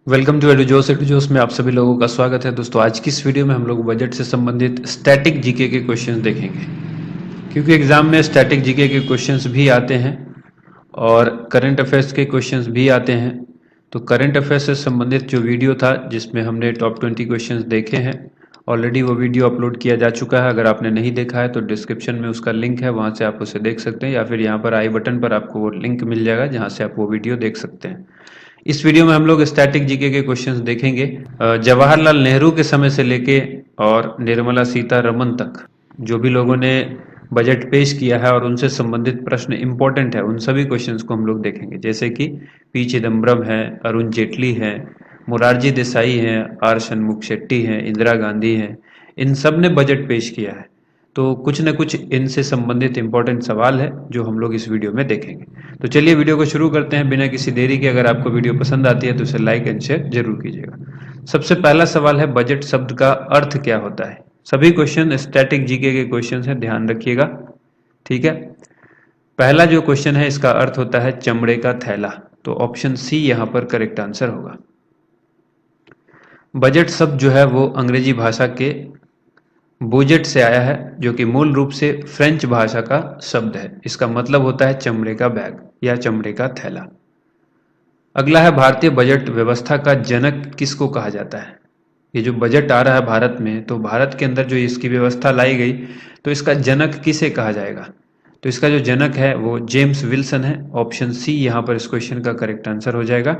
Welcome to एडुजोस में आप सभी लोगों का स्वागत है। दोस्तों, आज की इस वीडियो में हम लोग बजट से संबंधित स्टैटिक जीके के क्वेश्चंस देखेंगे, क्योंकि एग्जाम में स्टैटिक जीके के क्वेश्चंस भी आते हैं और करंट अफेयर्स के क्वेश्चंस भी आते हैं। तो करंट अफेयर्स से संबंधित जो वीडियो था जिसमें हमने टॉप 20 क्वेश्चंस देखे हैं, ऑलरेडी वो वीडियो अपलोड किया जा चुका है। अगर आपने नहीं देखा है तो डिस्क्रिप्शन में उसका लिंक है, वहाँ से आप उसे देख सकते हैं, या फिर यहाँ पर आई बटन पर आपको वो लिंक मिल जाएगा जहाँ से आप वो वीडियो देख सकते हैं। इस वीडियो में हम लोग स्टैटिक जीके के क्वेश्चंस देखेंगे। जवाहरलाल नेहरू के समय से लेके और निर्मला सीतारमन तक जो भी लोगों ने बजट पेश किया है और उनसे संबंधित प्रश्न इंपॉर्टेंट है, उन सभी क्वेश्चंस को हम लोग देखेंगे। जैसे कि पी चिदम्बरम है, अरुण जेटली है, मोरारजी देसाई हैं, आर शनमुख शेट्टी हैं, इंदिरा गांधी हैं, इन सब ने बजट पेश किया है। तो कुछ न कुछ इनसे संबंधित इंपॉर्टेंट सवाल है जो हम लोग इस वीडियो में देखेंगे। तो चलिए वीडियो को शुरू करते हैं बिना किसी देरी के। अगर आपको वीडियो पसंद आती है तो इसे लाइक एंड शेयर जरूर कीजिएगा। सबसे पहला सवाल है, बजट शब्द का अर्थ क्या होता है। सभी क्वेश्चन स्टैटिक जीके के क्वेश्चन हैं, ध्यान रखिएगा, ठीक है। पहला जो क्वेश्चन है, इसका अर्थ होता है चमड़े का थैला। तो ऑप्शन सी यहां पर करेक्ट आंसर होगा। बजट शब्द जो है वो अंग्रेजी भाषा के बुजेट से आया है, जो कि मूल रूप से फ्रेंच भाषा का शब्द है। इसका मतलब होता है चमड़े का बैग या चमड़े का थैला। अगला है, भारतीय बजट व्यवस्था का जनक किसको कहा जाता है। ये जो बजट आ रहा है भारत में, तो भारत के अंदर जो इसकी व्यवस्था लाई गई, तो इसका जनक किसे कहा जाएगा। तो इसका जो जनक है वो जेम्स विल्सन है। ऑप्शन सी यहाँ पर इस क्वेश्चन का करेक्ट आंसर हो जाएगा।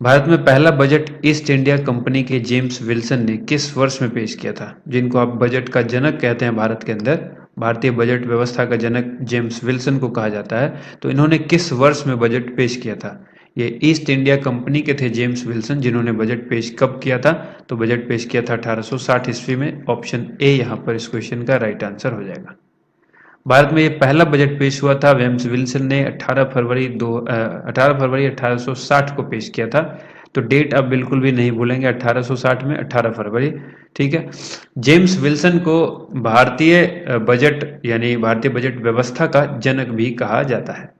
भारत में पहला बजट ईस्ट इंडिया कंपनी के जेम्स विल्सन ने किस वर्ष में पेश किया था। जिनको आप बजट का जनक कहते हैं भारत के अंदर, भारतीय बजट व्यवस्था का जनक जेम्स विल्सन को कहा जाता है। तो इन्होंने किस वर्ष में बजट पेश किया था। ये ईस्ट इंडिया कंपनी के थे जेम्स विल्सन, जिन्होंने बजट पेश कब किया था। तो बजट पेश किया था 1860 ईस्वी में। ऑप्शन ए यहाँ पर इस क्वेश्चन का राइट आंसर हो जाएगा। भारत में ये पहला बजट पेश हुआ था, जेम्स विल्सन ने 18 फरवरी 1860 को पेश किया था। तो डेट आप बिल्कुल भी नहीं भूलेंगे, 1860 में 18 फरवरी, ठीक है। जेम्स विल्सन को भारतीय बजट यानी भारतीय बजट व्यवस्था का जनक भी कहा जाता है।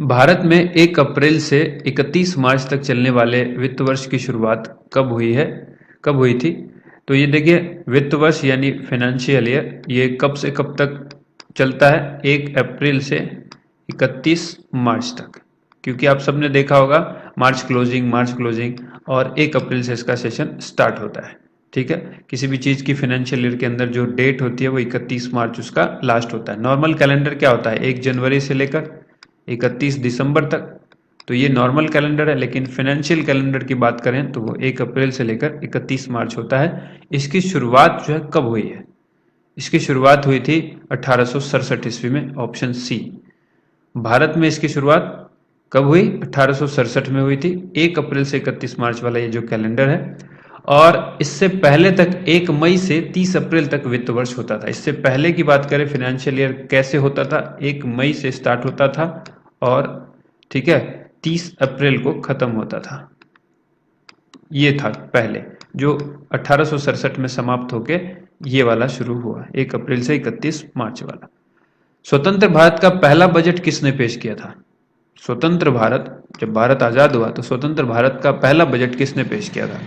भारत में 1 अप्रैल से 31 मार्च तक चलने वाले वित्त वर्ष की शुरुआत कब हुई है, कब हुई थी। तो ये देखिए, वित्त वर्ष यानी फाइनेंशियल ईयर, ये कब से कब तक चलता है। 1 अप्रैल से 31 मार्च तक, क्योंकि आप सबने देखा होगा मार्च क्लोजिंग और 1 अप्रैल से इसका सेशन स्टार्ट होता है, ठीक है। किसी भी चीज़ की फाइनेंशियल ईयर के अंदर जो डेट होती है वो 31 मार्च उसका लास्ट होता है। नॉर्मल कैलेंडर क्या होता है, 1 जनवरी से लेकर 31 दिसंबर तक, तो ये नॉर्मल कैलेंडर है। लेकिन फाइनेंशियल कैलेंडर की बात करें तो वो 1 अप्रैल से लेकर 31 मार्च होता है। इसकी शुरुआत जो है कब हुई है, इसकी शुरुआत हुई थी 1867 ईस्वी में। ऑप्शन सी, भारत में इसकी शुरुआत कब हुई, 1867 में हुई थी। 1 अप्रैल से 31 मार्च वाला ये जो कैलेंडर है, और इससे पहले तक 1 मई से 30 अप्रैल तक वित्त वर्ष होता था। इससे पहले की बात करें फाइनेंशियल ईयर कैसे होता था, 1 मई से स्टार्ट होता था और ठीक है 30 अप्रैल को खत्म होता था। ये था पहले, जो 1867 में समाप्त होके ये वाला शुरू हुआ, 1 अप्रैल से 31 मार्च वाला। स्वतंत्र भारत का पहला बजट किसने पेश किया था। स्वतंत्र भारत, जब भारत आजाद हुआ तो स्वतंत्र भारत का पहला बजट किसने पेश किया था।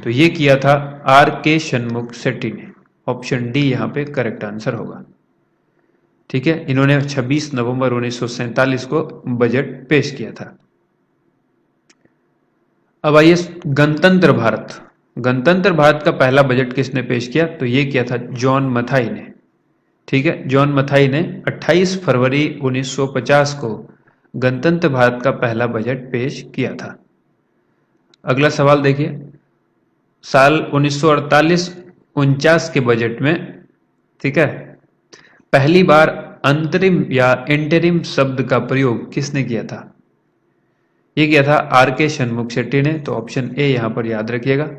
तो ये किया था आर के शनमुख शेट्टी ने। ऑप्शन डी यहाँ पे करेक्ट आंसर होगा, ठीक है। इन्होंने 26 नवंबर 1947 को बजट पेश किया था। अब आइए गणतंत्र भारत। गणतंत्र भारत का पहला बजट किसने पेश किया। तो ये किया था जॉन मथाई ने, ठीक है। जॉन मथाई ने 28 फरवरी 1950 को गणतंत्र भारत का पहला बजट पेश किया था। अगला सवाल देखिए, साल 1948-49 के बजट में, ठीक है, पहली बार अंतरिम या इंटरिम शब्द का प्रयोग किसने किया था। ये किया था आर के शनमुख शेट्टी ने। तो ऑप्शन ए यहां पर याद रखिएगा।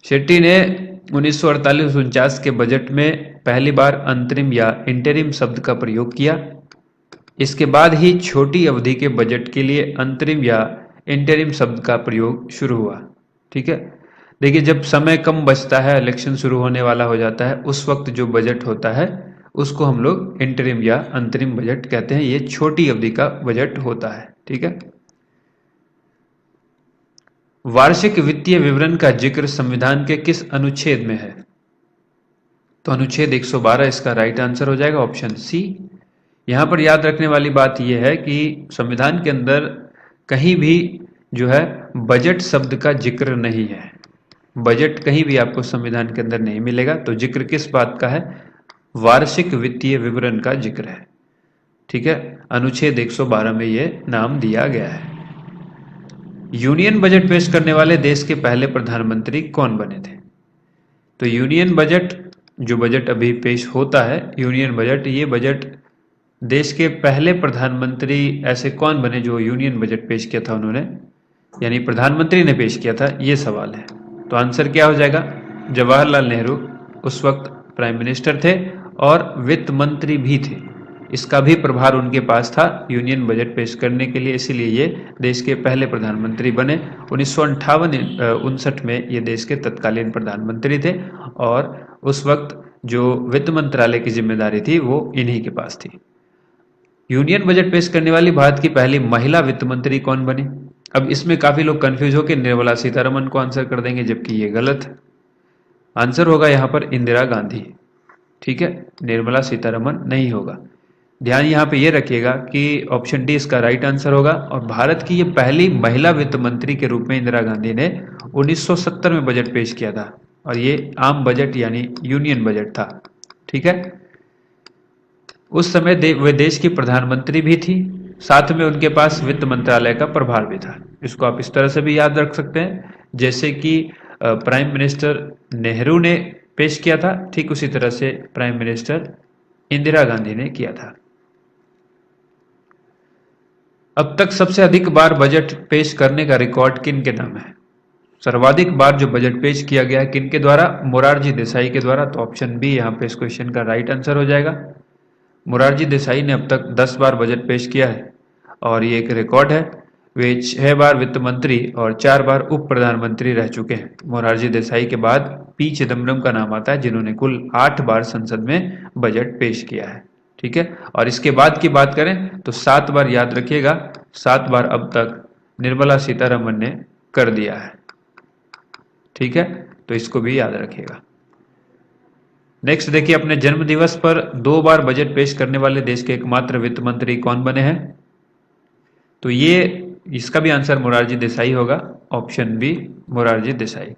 शेट्टी ने 1948-49 के बजट में पहली बार अंतरिम या इंटरिम शब्द का प्रयोग किया। इसके बाद ही छोटी अवधि के बजट के लिए अंतरिम या इंटरिम शब्द का प्रयोग शुरू हुआ, ठीक है। देखिए, जब समय कम बचता है, इलेक्शन शुरू होने वाला हो जाता है, उस वक्त जो बजट होता है उसको हम लोग इंटरिम या अंतरिम बजट कहते हैं। ये छोटी अवधि का बजट होता है, ठीक है। वार्षिक वित्तीय विवरण का जिक्र संविधान के किस अनुच्छेद में है? तो अनुच्छेद 112 इसका राइट आंसर हो जाएगा, ऑप्शन सी। यहां पर याद रखने वाली बात यह है कि संविधान के अंदर कहीं भी जो है बजट शब्द का जिक्र नहीं है। बजट कहीं भी आपको संविधान के अंदर नहीं मिलेगा। तो जिक्र किस बात का है? वार्षिक वित्तीय विवरण का जिक्र है। ठीक है, अनुच्छेद 112 में ये नाम दिया गया है। यूनियन बजट पेश करने वाले देश के पहले प्रधानमंत्री कौन बने थे? तो यूनियन बजट, जो बजट अभी पेश होता है यूनियन बजट, ये बजट देश के पहले प्रधानमंत्री ऐसे कौन बने जो यूनियन बजट पेश किया था उन्होंने, यानी प्रधानमंत्री ने पेश किया था, ये सवाल है। तो आंसर क्या हो जाएगा? जवाहरलाल नेहरू उस वक्त प्राइम मिनिस्टर थे और वित्त मंत्री भी थे। इसका भी प्रभार उनके पास था यूनियन बजट पेश करने के लिए, इसीलिए ये देश के पहले प्रधानमंत्री बने। 1958-59 में ये देश के तत्कालीन प्रधानमंत्री थे और उस वक्त जो वित्त मंत्रालय की जिम्मेदारी थी वो इन्हीं के पास थी। यूनियन बजट पेश करने वाली भारत की पहली महिला वित्त मंत्री कौन बनी? अब इसमें काफी लोग कंफ्यूज होकर निर्मला सीतारमन को आंसर कर देंगे, जबकि ये गलत है। आंसर होगा यहां पर इंदिरा गांधी। ठीक है, निर्मला सीतारमन नहीं होगा। ध्यान यहां पे ये रखिएगा कि ऑप्शन डी इसका राइट आंसर होगा। और भारत की ये पहली महिला वित्त मंत्री के रूप में इंदिरा गांधी ने 1970 में बजट पेश किया था और ये आम बजट यानी यूनियन बजट था। ठीक है, उस समय वे देश की प्रधानमंत्री भी थी, साथ में उनके पास वित्त मंत्रालय का प्रभार भी था। इसको आप इस तरह से भी याद रख सकते हैं, जैसे कि प्राइम मिनिस्टर नेहरू ने पेश किया था, ठीक उसी तरह से प्राइम मिनिस्टर इंदिरा गांधी ने किया था। अब तक सबसे अधिक बार बजट पेश करने का रिकॉर्ड किन के नाम है? सर्वाधिक बार जो बजट पेश किया गया है किन के द्वारा? मोरारजी देसाई के द्वारा। तो ऑप्शन बी यहाँ पे इस क्वेश्चन का राइट आंसर हो जाएगा। मोरारजी देसाई ने अब तक 10 बार बजट पेश किया है और ये एक रिकॉर्ड है। वे 6 बार वित्त मंत्री और 4 बार उप प्रधानमंत्री रह चुके हैं। मोरारजी देसाई के बाद पी चिदम्बरम का नाम आता है, जिन्होंने कुल 8 बार संसद में बजट पेश किया है। ठीक है, और इसके बाद की बात करें तो 7 बार, याद रखिएगा 7 बार अब तक निर्मला सीतारमन ने कर दिया है। ठीक है, तो इसको भी याद रखिएगा। नेक्स्ट देखिए, अपने जन्म दिवस पर 2 बार बजट पेश करने वाले देश के एकमात्र वित्त मंत्री कौन बने हैं? तो ये इसका भी आंसर मोरारजी देसाई होगा, ऑप्शन बी मोरारजी देसाई।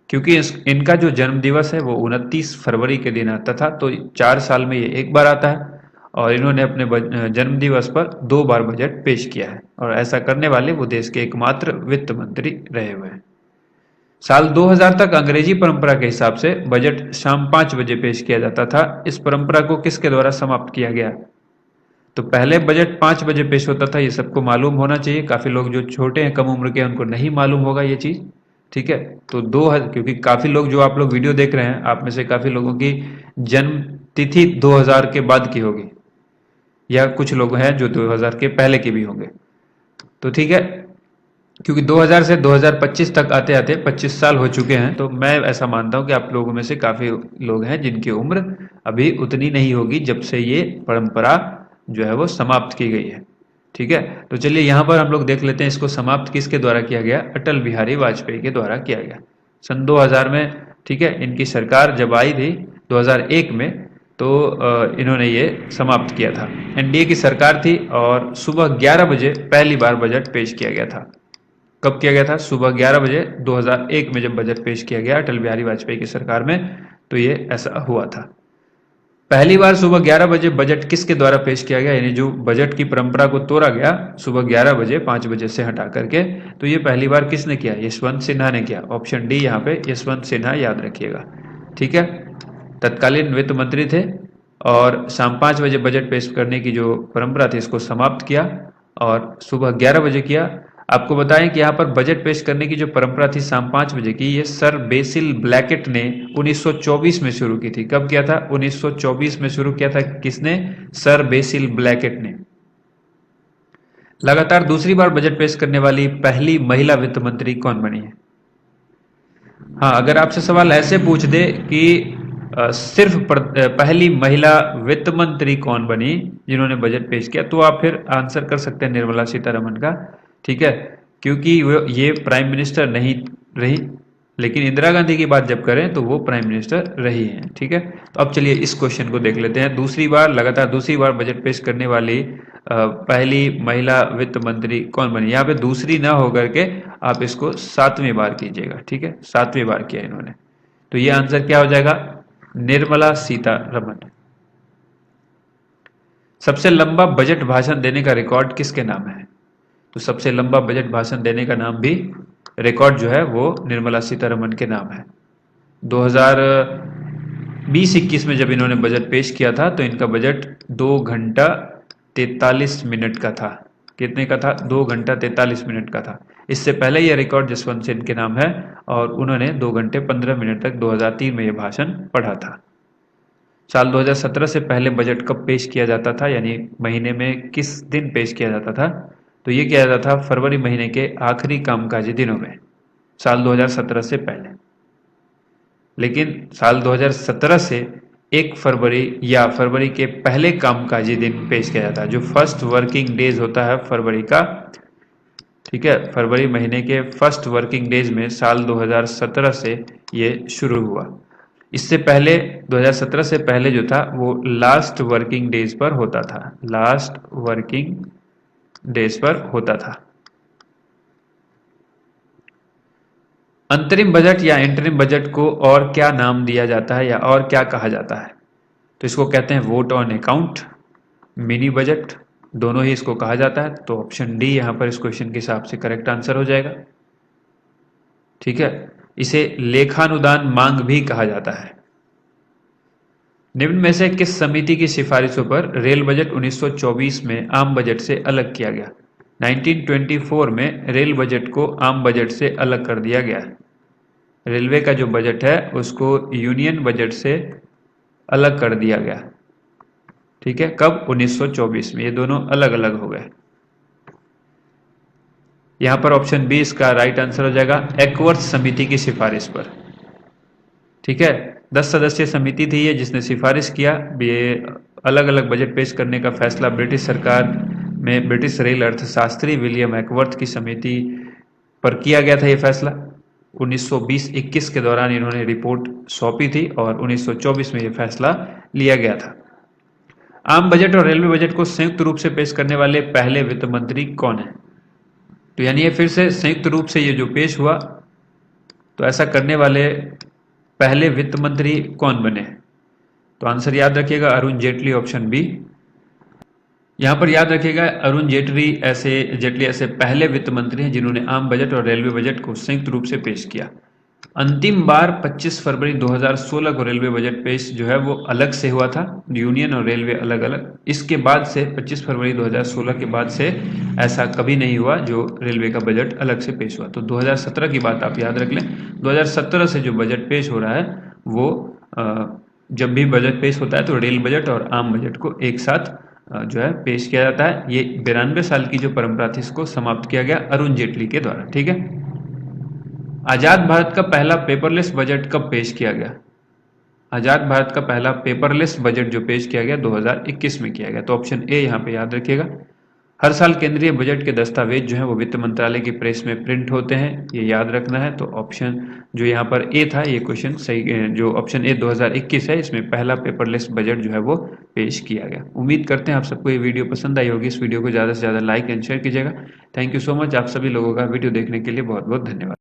क्योंकि इनका जो जन्म दिवस है वो 29 फरवरी के दिन आता था, तो 4 साल में ये एक बार आता है और इन्होंने अपने जन्म दिवस पर 2 बार बजट पेश किया है और ऐसा करने वाले वो देश के एकमात्र वित्त मंत्री रहे हुए हैं। साल 2000 तक अंग्रेजी परंपरा के हिसाब से बजट शाम 5 बजे पेश किया जाता था। इस परंपरा को किसके द्वारा समाप्त किया गया? तो पहले बजट 5 बजे पेश होता था, ये सबको मालूम होना चाहिए। काफी लोग जो छोटे हैं, कम उम्र के, उनको नहीं मालूम होगा ये चीज। ठीक है, तो क्योंकि काफी लोग जो आप लोग वीडियो देख रहे हैं, आप में से काफी लोगों की जन्म तिथि 2000 के बाद की होगी या कुछ लोग हैं जो 2000 के पहले के भी होंगे। तो ठीक है, क्योंकि 2000 से 2025 तक आते आते 25 साल हो चुके हैं, तो मैं ऐसा मानता हूं कि आप लोगों में से काफी लोग हैं जिनकी उम्र अभी उतनी नहीं होगी जब से ये परंपरा जो है वो समाप्त की गई है। ठीक है, तो चलिए यहां पर हम लोग देख लेते हैं इसको समाप्त किसके द्वारा किया गया। अटल बिहारी वाजपेयी के द्वारा किया गया सन 2000 में। ठीक है, इनकी सरकार जब आई थी 2001 में, तो इन्होंने ये समाप्त किया था। एनडीए की सरकार थी और सुबह 11 बजे पहली बार बजट पेश किया गया था। कब किया गया था? सुबह 11 बजे 2001 में जब बजट पेश किया गया अटल बिहारी वाजपेयी की सरकार में, तो ये ऐसा हुआ था। पहली बार सुबह 11 बजे बजट किसके द्वारा पेश किया गया, यानी जो बजट की परंपरा को तोड़ा गया सुबह 11 बजे 5 बजे से हटा करके, तो ये पहली बार किसने किया? यशवंत सिन्हा ने किया। ऑप्शन डी यहाँ पे यशवंत सिन्हा, याद रखिएगा। ठीक है, तत्कालीन वित्त मंत्री थे और शाम 5 बजे बजट पेश करने की जो परंपरा थी इसको समाप्त किया और सुबह 11 बजे किया। आपको बताएं कि यहाँ पर बजट पेश करने की जो परंपरा थी शाम 5 बजे की, ये सर बेसिल ब्लैकेट ने 1924 में शुरू की थी। कब किया था? 1924 में शुरू किया था। किसने? सर बेसिल ब्लैकेट ने। लगातार दूसरी बार बजट पेश करने वाली पहली महिला वित्त मंत्री कौन बनी है? हाँ, अगर आपसे सवाल ऐसे पूछ दे कि सिर्फ पहली महिला वित्त मंत्री कौन बनी जिन्होंने बजट पेश किया, तो आप फिर आंसर कर सकते हैं निर्मला सीतारमन का। ठीक है, क्योंकि वो ये प्राइम मिनिस्टर नहीं रही, लेकिन इंदिरा गांधी की बात जब करें तो वो प्राइम मिनिस्टर रही हैं। ठीक है, तो अब चलिए इस क्वेश्चन को देख लेते हैं। लगातार दूसरी बार बजट पेश करने वाली पहली महिला वित्त मंत्री कौन बनी? यहाँ पे दूसरी ना होकर के आप इसको 7वीं बार कीजिएगा। ठीक है, 7वीं बार किया इन्होंने, तो ये आंसर क्या हो जाएगा? निर्मला सीतारमण। सबसे लंबा बजट भाषण देने का रिकॉर्ड किसके नाम है? तो सबसे लंबा बजट भाषण देने का नाम भी, रिकॉर्ड जो है वो निर्मला सीतारमण के नाम है। 2020-21 में जब इन्होंने बजट पेश किया था तो इनका बजट 2 घंटा 43 मिनट का था। कितने का था? 2 घंटा 43 मिनट का था। इससे पहले यह रिकॉर्ड जसवंत सिंह के नाम है और उन्होंने 2 घंटे 15 मिनट तक 2003 में यह भाषण पढ़ा था। साल 2017 से पहले बजट कब पेश किया जाता था, यानी महीने में किस दिन पेश किया जाता था? तो ये किया जाता था फरवरी महीने के आखिरी कामकाजी दिनों में, साल 2017 से पहले। लेकिन साल 2017 से 1 फरवरी या फरवरी के पहले कामकाजी दिन पेश किया जाता है, जो फर्स्ट वर्किंग डेज होता है फरवरी का। ठीक है, फरवरी महीने के फर्स्ट वर्किंग डेज में साल 2017 से ये शुरू हुआ। इससे पहले 2017 से पहले जो था वो लास्ट वर्किंग डेज पर होता था, लास्ट वर्किंग डेज पर होता था। अंतरिम बजट या इंटरिम बजट को और क्या नाम दिया जाता है या और क्या कहा जाता है? तो इसको कहते हैं vote on account, mini budget, दोनों ही इसको कहा जाता है। तो ऑप्शन डी यहां पर इस क्वेश्चन के हिसाब से करेक्ट आंसर हो जाएगा। ठीक है, इसे लेखानुदान मांग भी कहा जाता है। निम्न में से किस समिति की सिफारिशों पर रेल बजट 1924 में आम बजट से अलग किया गया? 1924 में रेल बजट को आम बजट से अलग कर दिया गया। रेलवे का जो बजट है उसको यूनियन बजट से अलग कर दिया गया। ठीक है, कब? 1924 में। ये दोनों अलग अलग हो गए। यहां पर ऑप्शन बी इसका राइट आंसर हो जाएगा, एकवर्थ समिति की सिफारिश पर। ठीक है, 10 सदस्यीय समिति थी ये जिसने सिफारिश किया। ये अलग अलग बजट पेश करने का फैसला ब्रिटिश सरकार में ब्रिटिश रेल अर्थशास्त्री विलियम एकवर्थ की समिति पर किया गया था। ये फैसला 1920-21 के दौरान इन्होंने रिपोर्ट सौंपी थी और 1924 में ये फैसला लिया गया था। आम बजट और रेलवे बजट को संयुक्त रूप से पेश करने वाले पहले वित्त मंत्री कौन है? तो यानी ये फिर से संयुक्त रूप से ये जो पेश हुआ, तो ऐसा करने वाले पहले वित्त मंत्री कौन बने? तो आंसर याद रखिएगा, अरुण जेटली, ऑप्शन बी। यहां पर याद रखिएगा अरुण जेटली ऐसे पहले वित्त मंत्री हैं जिन्होंने आम बजट और रेलवे बजट को संयुक्त रूप से पेश किया। अंतिम बार 25 फरवरी 2016 को रेलवे बजट पेश जो है वो अलग से हुआ था, यूनियन और रेलवे अलग अलग। इसके बाद से 25 फरवरी 2016 के बाद से ऐसा कभी नहीं हुआ जो रेलवे का बजट अलग से पेश हुआ। तो 2017 की बात आप याद रख लें। 2017 से जो बजट पेश हो रहा है वो जब भी बजट पेश होता है तो रेल बजट और आम बजट को एक साथ जो है पेश किया जाता है। ये 92 साल की जो परंपरा थी इसको समाप्त किया गया अरुण जेटली के द्वारा। ठीक है, आजाद भारत का पहला पेपरलेस बजट कब पेश किया गया? आजाद भारत का पहला पेपरलेस बजट जो पेश किया गया 2021 में किया गया। तो ऑप्शन ए यहां पे याद रखिएगा। हर साल केंद्रीय बजट के दस्तावेज जो है वो वित्त मंत्रालय की प्रेस में प्रिंट होते हैं, ये याद रखना है। तो ऑप्शन जो यहाँ पर ए था, ये क्वेश्चन सही, जो ऑप्शन ए 2021 है, इसमें पहला पेपरलेस बजट जो है वो पेश किया गया। उम्मीद करते हैं आप सबको ये वीडियो पसंद आई होगी। इस वीडियो को ज़्यादा से ज़्यादा लाइक एंड शेयर कीजिएगा। Thank you so much. आप सभी लोगों का वीडियो देखने के लिए बहुत बहुत धन्यवाद।